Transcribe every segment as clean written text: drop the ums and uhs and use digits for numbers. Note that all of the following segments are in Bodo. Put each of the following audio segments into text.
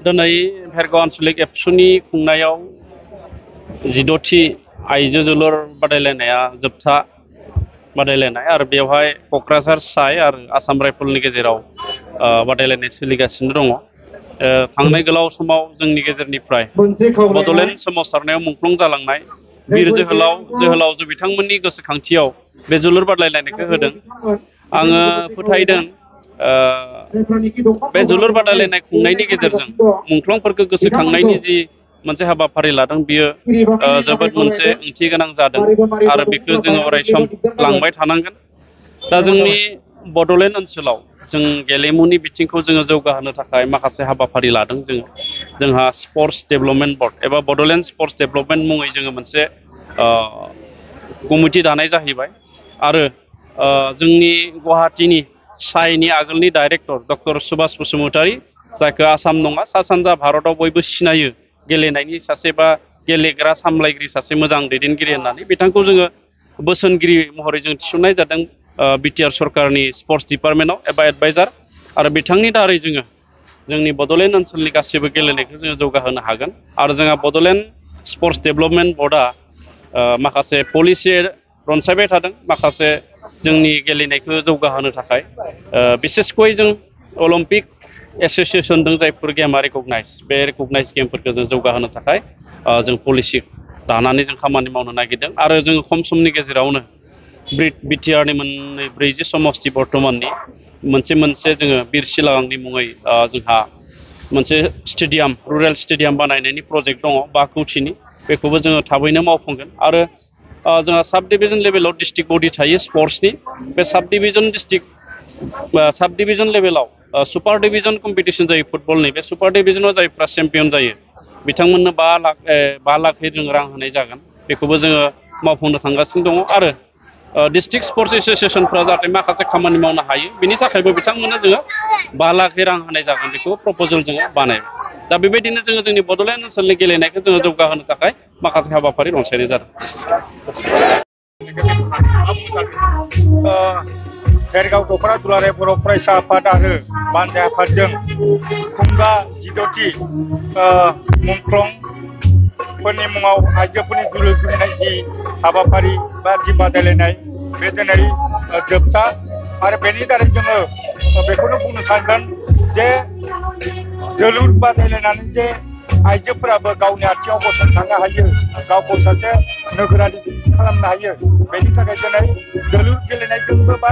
दिनै भेरगाव आनसलिक एबसुनि खुंनायाव 16थि आइजो जोलुर बादायलायनाया जोबथा बादायलायनाय आरो बेवहाय क'क्राझार साइ आरो आसाम राइफलनि गेजेराव बादायलायनाय सोलिगासिनो दङ। थांनाय गोलाव समाव जोंनि गेजेरनिफ्राय बड'लेण्ड सोमावसारनायाव मुंख्लं जालांनाय बिर जोहोलावजो बिथांमोननि गोसोखांथियाव बे जोलुर बादायलायनायखौ होदों। आङो फोथायदों बे जोलुर बादायलायनाय खुंनायनि गेजेरजों मुंख्लंफोरखौ गोसोखांनायनि जि मोनसे हाबाफारि लादों बियो जोबोद मोनसे ओंथि गोनां जादों आरो बेखौ जोङो अरायसम लांबाय थानांगोन। दा जोंनि बड'लेण्ड ओनसोलाव जों गेलेमुनि बिथिंखौ जोङो जौगाहोनो थाखाय माखासे हाबाफारि लादों। जोंहा स्पर्ट्स डेभेलपमेन्ट बर्ड एबा बड'लेण्ड स्पर्ट्स डेभेलपमेन्ट मुङै जोङो मोनसे कमिटि दानाय जाहैबाय आरो जोंनि गुवाहाटीनि साइनि आगोलनि डाइरेक्टर डक्टर सुभाष बसुमतारी, जायखौ आसाम नङा सा सानजा भारताव बयबो सिनायो गेलेनायनि सासे बा गेलेग्रा सामलायगिरि सासे मोजां दैदेनगिरि होननानै, बिथांखौ जोङो बोसोनगिरि महरै जों थिसननाय जादों बिटिआर सरकारनि स्पर्ट्स डिपार्टमेन्टआव एबा एडभाइजार। आरो बिथांनि दारै जोङो जोंनि बड'लेण्ड ओनसोलनि गासैबो गेलेनायखौ जोङो जौगाहोनो हागोन। आरो जोंहा बड'लेण्ड स्पर्ट्स डेभेलपमेन्ट बर्डआ माखासे पलिसि रनसायबाय थादों माखासे जोंनि गेलेनायखौ जौगाहोनो थाखाय। बिसेसकय जों अलिम्पिक एस'सिएशन दं जायफोर गेमा रिकगनाइज, बे रिकगनाइज गेमफोरखौ जों जौगाहोनो थाखाय जों पलिसि दानानै जों खामानि मावनो नागिरदों। आरो जोङो खम समनि गेजेरावनो बिटिआरनि मोननै 40 समस्ति बर्तमाननि मोनसे जोङो बिर सिलागांनि मुङै जोंहा मोनसे स्टेडियाम, रुरेल स्टेडियाम बानायनायनि प्रजेक्ट दङ 5 कौटिनि, बेखौबो जोङो थाबैनो मावफुंगोन। आरो जोंहा साब डिभिजन लेभेलाव डिस्ट्रिक्ट बडि थायो स्पर्ट्सनि, बे साब डिभिजन लेभेलाव सुपार डिभिजन कम्पिटिशन जायो फुटबलनि, बे सुपार डिभिजनाव जायफ्रा चेम्पियन जायो बिथांमोननो 5 लाखै जों रां होनाय जागोन। बेखौबो जोङो मावफुंनो थांगासिनो दङ। आरो डिस्ट्रिक्ट स्पर्ट्स एस'सिएशनफ्रा जाहाथे माखासे खामानि मावनो हायो बिनि थाखायबो बिथांमोननो जोङो 5 लाखै रां होनाय जागोन, बेखौ प्रप'जल जोङो बानायबाय। दा बेबायदिनो जोङो जोंनि बड'लेण्ड ओनसोलनि गेलेनायखौ जोङो जौगाहोनो थाखाय माखासे हाबाफारि रनसायनाय जादों। भेरगाव दख'रा दुलाराय बर' फरायसा आफाद आरो बानजाय आफादजों खुंगा 16थि मुंख्लंफोरनि मुङाव आइजोफोरनि जोलुर गेलेनाय जि हाबाफारि बा जि बादायलायनाय बे दिनै जोबथा। आरो बेनि दारै जोङो बेखौनो बुंनो सानगोन जे जोलुर बादायलायनानै जे आइजोफोराबो गावनि आथिङाव गसंथानो हायो, गावखौ सासे नोगोरारि खालामनो हायो। बेनि थाखाय दिनै जोलुर गेलेनायजोंबो बा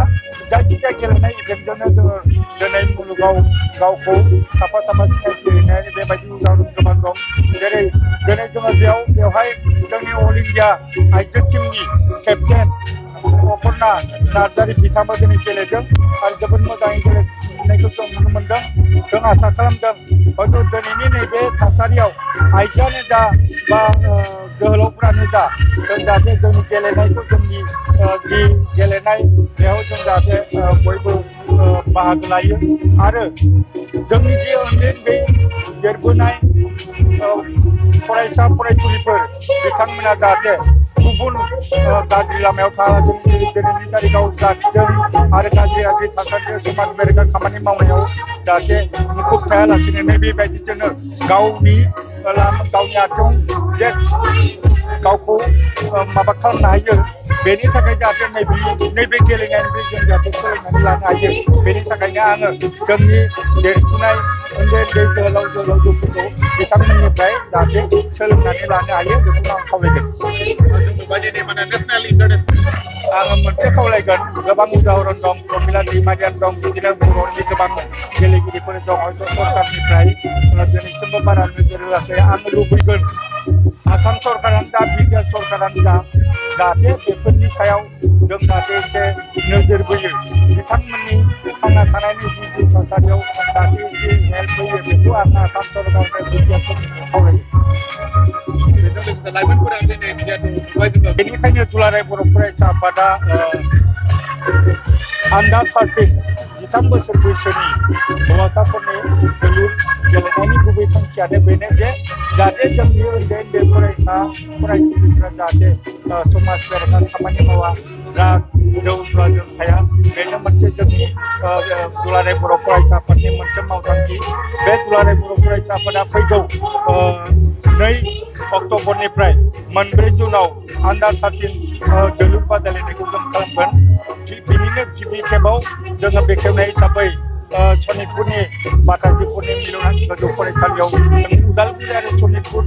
जायखिजाया गेलेनाय इभेन्टजोंनो जोङो दिनै मुलुगाव गावखौ साफा सिनायथि होनाय बेबायदि उदाहरन गोबां दं। जेरै दिनै जोङो बेवहाय जोंनि अल इन्डिया आइजो टीमनि केप्टेन अपर्ना नार्जारि बिथाङाबो दिनै गेलेदों आरो जोबोद मोजाङै गेलेनायखौ जों नुनो मोनदों। जों आसा खालामदों हयथ' दिनैनि नैबे थासारियाव आइजोआनो जा बा जोहोलावफ्रानो जा, जों जाहाथे जोंनि गेलेनायखौ जोंनि जि गेलेनाय बेयाव जों जाहाथे बयबो बाहागो लायो। आरो जोंनि जि उन्दै देरबोनाय फरायसा फरायसुलिफोर बिथांमोना जाहाथे गुबुन गाज्रि लामायाव थाङालासिनो दिनैनि तारिखाव ड्राग्सजों आरो गाज्रि थासारिजों समाज बेरेखा खामानि मावनायाव जाहाथे मुखुब थायालासिनो बेबायदिजोंनो गावनि आथिङाव जे गावखौ माबा खालामनो हायो, बेनि थाखाय जाहाथे नैबे गेलेनायनिफ्राय जों जाहाथे सोलोंनानै लानो हायो। बेनि थाखायनो आङो जोंनि देरफुनाय उन्दै जोहोलावजोफोरखौ बिथांमोननिफ्राय जाहाथे सोलोंनानै लानो हायो बेखौनो आं खावलायगोन। आङो मोनसे खावलायगोन, गोबां उदाहरन दं, प्रमिला दैमारिया दं, बिदिनो बर'नि गोबां गेलेगिरिफोर दं। हयथ' सरकारनिफ्राय दिनैसिमबो बारा नोजोर होआखै। आङो लुबैगोन आसाम सरकारानो जा बिटिआर सरकारानो जा जाहाथे बेफोरनि सायाव जों जाहाथे एसे नोजोर बोयो, बिथांमोननि थांना थानायनि जि थासारियाव जाहाथे एसे हेल्प होयो, बेखौ आं आसाम सरकारनिफ्राय बिटिआर सरकारखौ खावलायो। बेनिखायनो दुलाराय बर' फरायसा आफादा आन्डार 13 13 बोसोर बैसोनि हौवासाफोरनि जोलुर गेलेनायनि गुबै थांखियानो बेनो जे जाहाथे जोंनि उन्दै फरायसा फरायसुलिफोरा जाहाथे समाज बेरेखा खामानि मावा, ड्राग्स जौ जुवाजों थाया। बेनो मोनसे जोंनि दुलाराय बर' फरायसा आफादनि मावथांखि बे दुलाराय बर' फरायसाफोरा फैगौ 2 अक्ट'बरनिफ्राय 4 जुनाव आन्डार 13 जोलुर बादायलायनायखौ जों खालामगोन बिनिनो गिबि खेबाव जोङो बेखेवनाय हिसाबै सनितपुरनि बाटाजिपुरनि मिलनारि गोजौ फरायसालियाव जों उदालगुरि आरो सनितपुर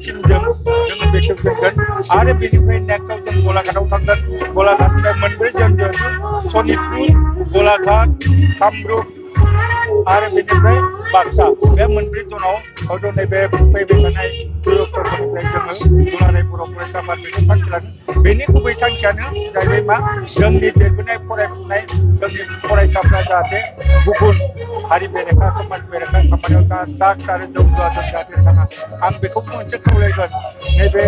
टिमजों जोङो बेखेवजेनगोन आरो बेनिफ्राय नेक्स्टआव जों गलाघाटआव थांगोन गलाघाटनिफ्राय 4 जन सनितपुर गलाघाट कामरुप आरो बेनिफ्राय बाक्सा बे 4 जनाव हयथ' नैबे फैबाय थानाय 2 अक्ट'बरनिफ्राय जोङो दुलाराय बर' फरायसाफोर बेखौ थांखि लादों बेनि गुबै थांखियानो जाहैबाय मा जोंनि देरबोनाय फरायफुनाय जोंनि फरायसाफ्रा जाहाथे गुबुन हारि बेरेखा समाज बेरेखा खामानियाव ड्राग्स आरो जौ जुवाजों जाहाथे थाङा आं बेखौ मोनसे खावलायगोन नैबे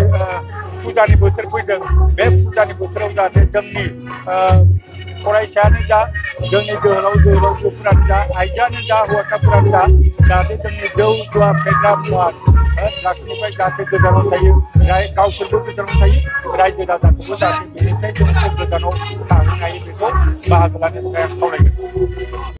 फुजानि बोथोर फैदों बे फुजानि बोथोराव जाहाथे जोंनि फरायसायानो जा जोंनि जोहोलावजोफोरानो जा आइजोआनो जा हौवासाफोरानो जा जाहाथे जोंनि जौ जुवा फेग्रा मुवा ड्राग्सनिफ्राय जाहाथे गोजानाव थायो गावसोरबो गोजानाव थायो रायजो राजाखौबो जाहाथे बेनिफ्राय जों गोजानाव थाहोनो हायो बेखौ बाहागो लानो थाखाय आं खावलायगोन